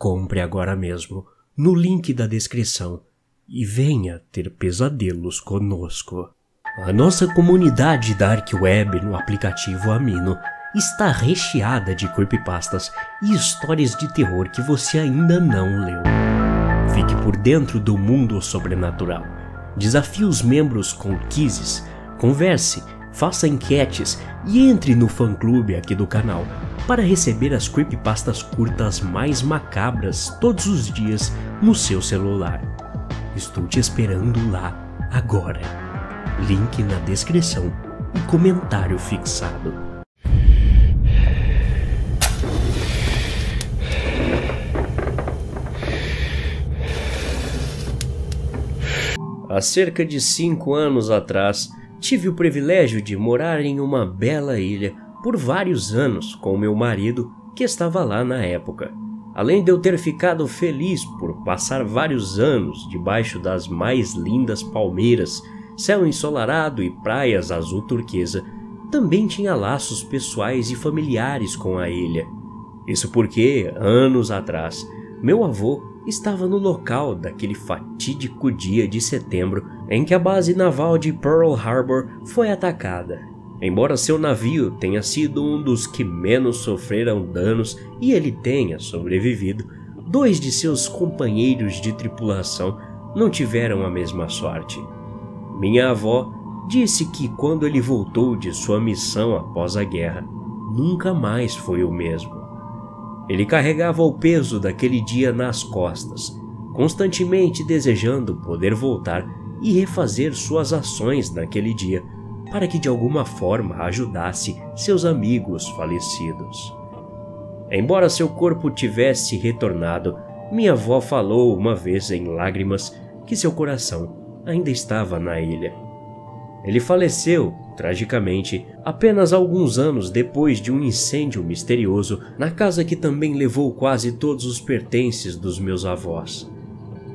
Compre agora mesmo, no link da descrição, e venha ter pesadelos conosco. A nossa comunidade Dark Web no aplicativo Amino está recheada de creepypastas e histórias de terror que você ainda não leu. Fique por dentro do mundo sobrenatural. Desafie os membros com quizzes, converse, faça enquetes e entre no fã-clube aqui do canal para receber as creepypastas curtas mais macabras todos os dias no seu celular. Estou te esperando lá agora. Link na descrição e comentário fixado. Há cerca de 5 anos atrás, tive o privilégio de morar em uma bela ilha por vários anos com meu marido, que estava lá na época. Além de eu ter ficado feliz por passar vários anos debaixo das mais lindas palmeiras, céu ensolarado e praias azul turquesa, também tinha laços pessoais e familiares com a ilha. Isso porque, anos atrás, meu avô estava no local daquele fatídico dia de setembro em que a base naval de Pearl Harbor foi atacada. Embora seu navio tenha sido um dos que menos sofreram danos e ele tenha sobrevivido, 2 de seus companheiros de tripulação não tiveram a mesma sorte. Minha avó disse que quando ele voltou de sua missão após a guerra, nunca mais foi o mesmo. Ele carregava o peso daquele dia nas costas, constantemente desejando poder voltar e refazer suas ações naquele dia, para que de alguma forma ajudasse seus amigos falecidos. Embora seu corpo tivesse retornado, minha avó falou uma vez em lágrimas que seu coração ainda estava na ilha. Ele faleceu, tragicamente, apenas alguns anos depois de um incêndio misterioso na casa que também levou quase todos os pertences dos meus avós.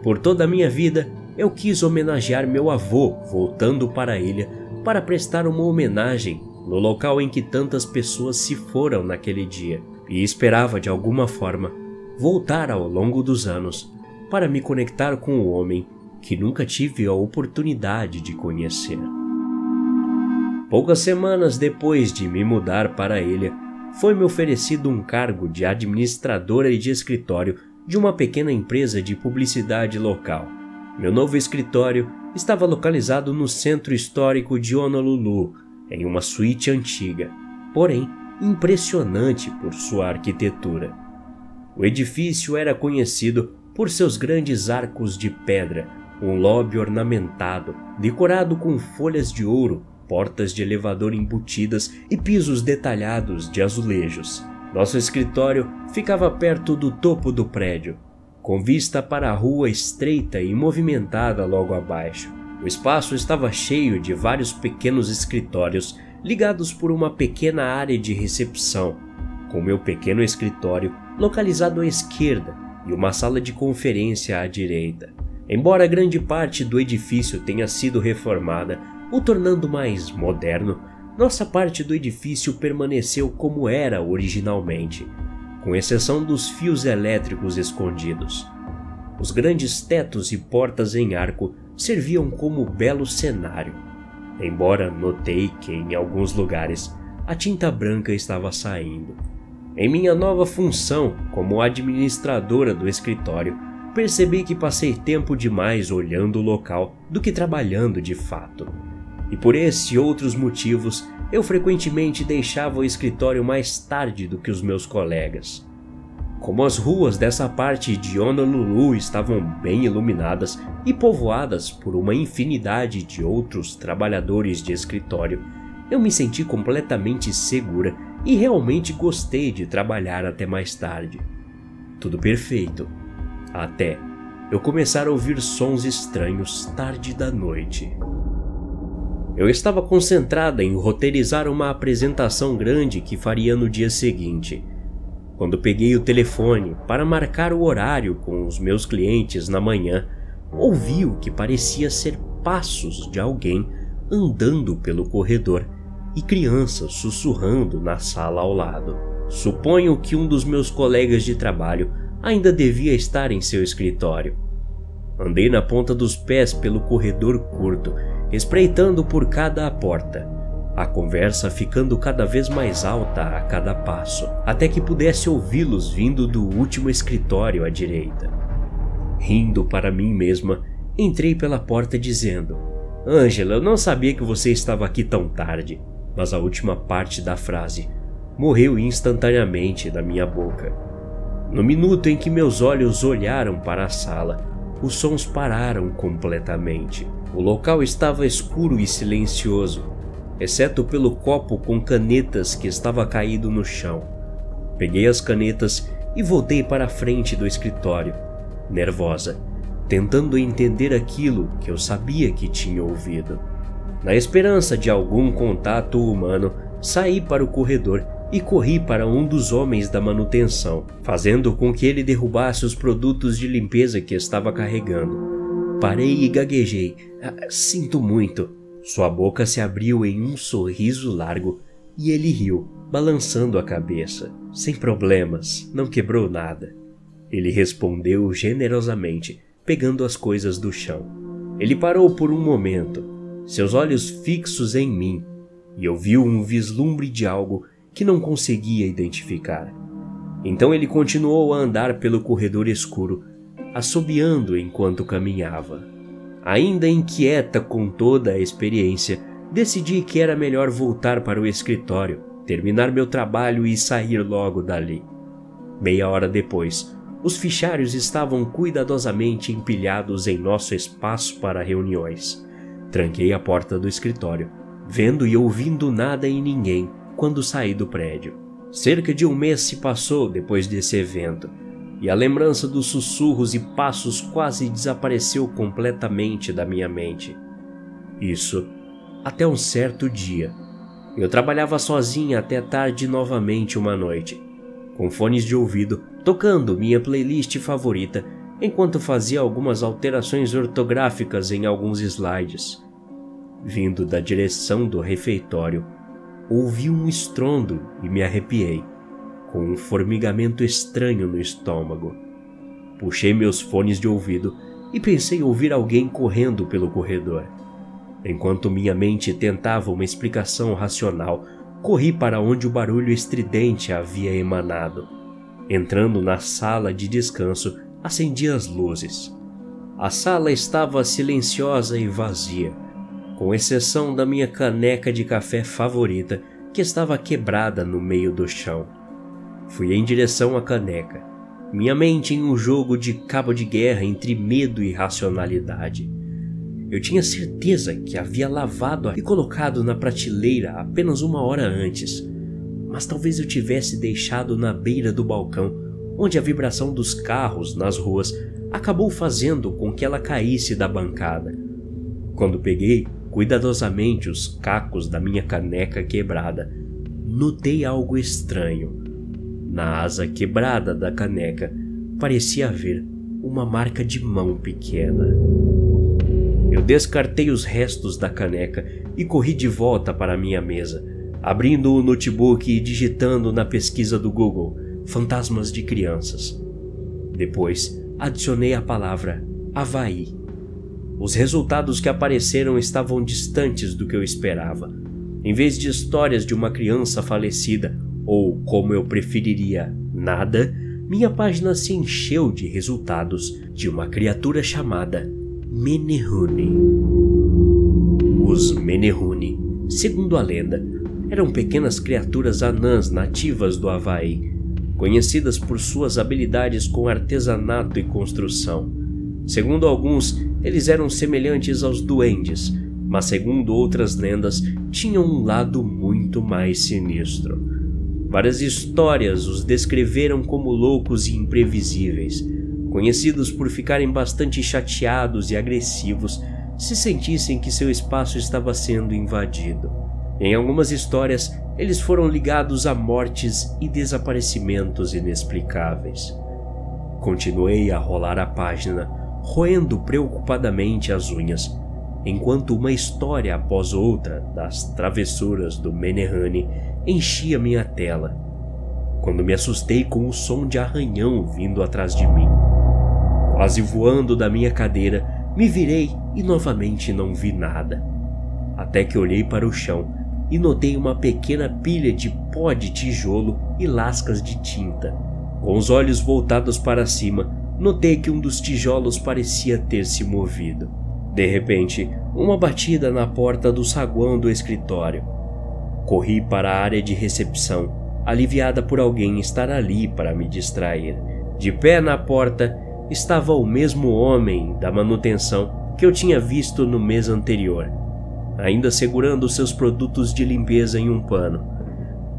Por toda a minha vida, eu quis homenagear meu avô voltando para a ilha para prestar uma homenagem no local em que tantas pessoas se foram naquele dia, e esperava de alguma forma voltar ao longo dos anos para me conectar com o homem que nunca tive a oportunidade de conhecer. Poucas semanas depois de me mudar para a ilha, foi-me oferecido um cargo de administradora e de escritório de uma pequena empresa de publicidade local. Meu novo escritório estava localizado no centro histórico de Honolulu, em uma suíte antiga, porém impressionante por sua arquitetura. O edifício era conhecido por seus grandes arcos de pedra, um lobby ornamentado, decorado com folhas de ouro, portas de elevador embutidas e pisos detalhados de azulejos. Nosso escritório ficava perto do topo do prédio, com vista para a rua estreita e movimentada logo abaixo. O espaço estava cheio de vários pequenos escritórios ligados por uma pequena área de recepção, com meu pequeno escritório localizado à esquerda e uma sala de conferência à direita. Embora grande parte do edifício tenha sido reformada, o tornando mais moderno, nossa parte do edifício permaneceu como era originalmente, com exceção dos fios elétricos escondidos. Os grandes tetos e portas em arco serviam como belo cenário, embora notei que em alguns lugares a tinta branca estava saindo. Em minha nova função como administradora do escritório, percebi que passei tempo demais olhando o local do que trabalhando de fato. E por esse e outros motivos, eu frequentemente deixava o escritório mais tarde do que os meus colegas. Como as ruas dessa parte de Honolulu estavam bem iluminadas e povoadas por uma infinidade de outros trabalhadores de escritório, eu me senti completamente segura e realmente gostei de trabalhar até mais tarde. Tudo perfeito, até eu começar a ouvir sons estranhos tarde da noite. Eu estava concentrada em roteirizar uma apresentação grande que faria no dia seguinte, quando peguei o telefone para marcar o horário com os meus clientes na manhã, ouvi o que parecia ser passos de alguém andando pelo corredor e crianças sussurrando na sala ao lado. Suponho que um dos meus colegas de trabalho ainda devia estar em seu escritório. Andei na ponta dos pés pelo corredor curto, espreitando por cada porta, a conversa ficando cada vez mais alta a cada passo, até que pudesse ouvi-los vindo do último escritório à direita. Rindo para mim mesma, entrei pela porta dizendo: "Angela, eu não sabia que você estava aqui tão tarde." Mas a última parte da frase morreu instantaneamente da minha boca. No minuto em que meus olhos olharam para a sala, os sons pararam completamente. O local estava escuro e silencioso, exceto pelo copo com canetas que estava caído no chão. Peguei as canetas e voltei para a frente do escritório, nervosa, tentando entender aquilo que eu sabia que tinha ouvido. Na esperança de algum contato humano, saí para o corredor e corri para um dos homens da manutenção, fazendo com que ele derrubasse os produtos de limpeza que estava carregando. Parei e gaguejei: "Sinto muito." Sua boca se abriu em um sorriso largo e ele riu, balançando a cabeça. "Sem problemas, não quebrou nada." Ele respondeu generosamente, pegando as coisas do chão. Ele parou por um momento, seus olhos fixos em mim, e eu vi um vislumbre de algo que não conseguia identificar. Então ele continuou a andar pelo corredor escuro, assobiando enquanto caminhava. Ainda inquieta com toda a experiência, decidi que era melhor voltar para o escritório, terminar meu trabalho e sair logo dali. Meia hora depois, os fichários estavam cuidadosamente empilhados em nosso espaço para reuniões. Tranquei a porta do escritório, vendo e ouvindo nada e ninguém quando saí do prédio. Cerca de um mês se passou depois desse evento, e a lembrança dos sussurros e passos quase desapareceu completamente da minha mente. Isso até um certo dia. Eu trabalhava sozinha até tarde novamente uma noite, com fones de ouvido, tocando minha playlist favorita, enquanto fazia algumas alterações ortográficas em alguns slides. Vindo da direção do refeitório, ouvi um estrondo e me arrepiei, com um formigamento estranho no estômago. Puxei meus fones de ouvido e pensei ouvir alguém correndo pelo corredor. Enquanto minha mente tentava uma explicação racional, corri para onde o barulho estridente havia emanado. Entrando na sala de descanso, acendi as luzes. A sala estava silenciosa e vazia, com exceção da minha caneca de café favorita, que estava quebrada no meio do chão. Fui em direção à caneca, minha mente em um jogo de cabo de guerra entre medo e racionalidade. Eu tinha certeza que havia lavado e colocado na prateleira apenas uma hora antes, mas talvez eu tivesse deixado na beira do balcão, onde a vibração dos carros nas ruas acabou fazendo com que ela caísse da bancada. Quando peguei cuidadosamente os cacos da minha caneca quebrada, notei algo estranho. Na asa quebrada da caneca parecia haver uma marca de mão pequena. Eu descartei os restos da caneca e corri de volta para minha mesa, abrindo o notebook e digitando na pesquisa do Google "fantasmas de crianças". Depois adicionei a palavra Havaí. Os resultados que apareceram estavam distantes do que eu esperava. Em vez de histórias de uma criança falecida, ou como eu preferiria, nada, minha página se encheu de resultados de uma criatura chamada Menehune. Os Menehune, segundo a lenda, eram pequenas criaturas anãs nativas do Havaí, conhecidas por suas habilidades com artesanato e construção. Segundo alguns, eles eram semelhantes aos duendes, mas segundo outras lendas, tinham um lado muito mais sinistro. Várias histórias os descreveram como loucos e imprevisíveis, conhecidos por ficarem bastante chateados e agressivos se sentissem que seu espaço estava sendo invadido. Em algumas histórias, eles foram ligados a mortes e desaparecimentos inexplicáveis. Continuei a rolar a página, roendo preocupadamente as unhas, enquanto uma história após outra das travessuras do Menehune enchia minha tela. quando me assustei com o som de arranhão vindo atrás de mim. Quase voando da minha cadeira, me virei e novamente não vi nada. Até que olhei para o chão e notei uma pequena pilha de pó de tijolo e lascas de tinta. Com os olhos voltados para cima, notei que um dos tijolos parecia ter se movido. De repente, uma batida na porta do saguão do escritório. Corri para a área de recepção, aliviada por alguém estar ali para me distrair. De pé na porta estava o mesmo homem da manutenção que eu tinha visto no mês anterior, ainda segurando seus produtos de limpeza em um pano.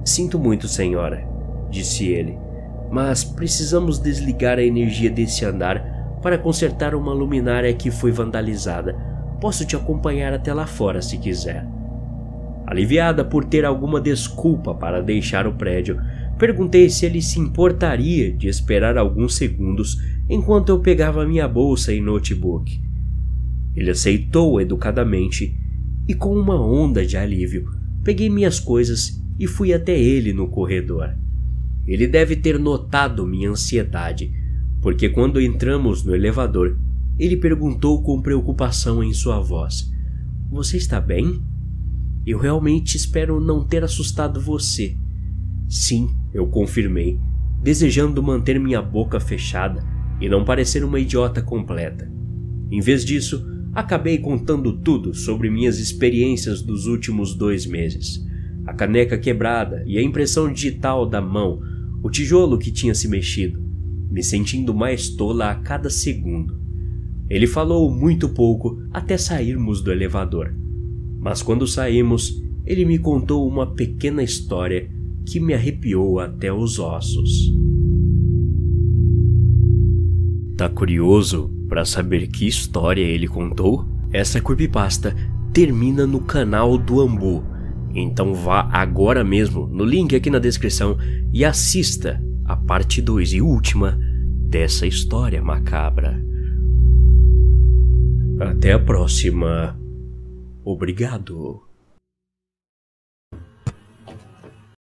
"Sinto muito, senhora", disse ele, "mas precisamos desligar a energia desse andar para consertar uma luminária que foi vandalizada. Posso te acompanhar até lá fora se quiser." Aliviada por ter alguma desculpa para deixar o prédio, perguntei se ele se importaria de esperar alguns segundos enquanto eu pegava minha bolsa e notebook. Ele aceitou educadamente e, com uma onda de alívio, peguei minhas coisas e fui até ele no corredor. Ele deve ter notado minha ansiedade, porque quando entramos no elevador, ele perguntou com preocupação em sua voz: "Você está bem? Eu realmente espero não ter assustado você." "Sim", eu confirmei, desejando manter minha boca fechada e não parecer uma idiota completa. Em vez disso, acabei contando tudo sobre minhas experiências dos últimos 2 meses. A caneca quebrada e a impressão digital da mão, o tijolo que tinha se mexido, me sentindo mais tola a cada segundo. Ele falou muito pouco até sairmos do elevador. Mas quando saímos, ele me contou uma pequena história que me arrepiou até os ossos. Tá curioso para saber que história ele contou? Essa creepypasta termina no canal do Ambu. Então vá agora mesmo no link aqui na descrição e assista a parte 2 e última dessa história macabra. Até a próxima. Obrigado.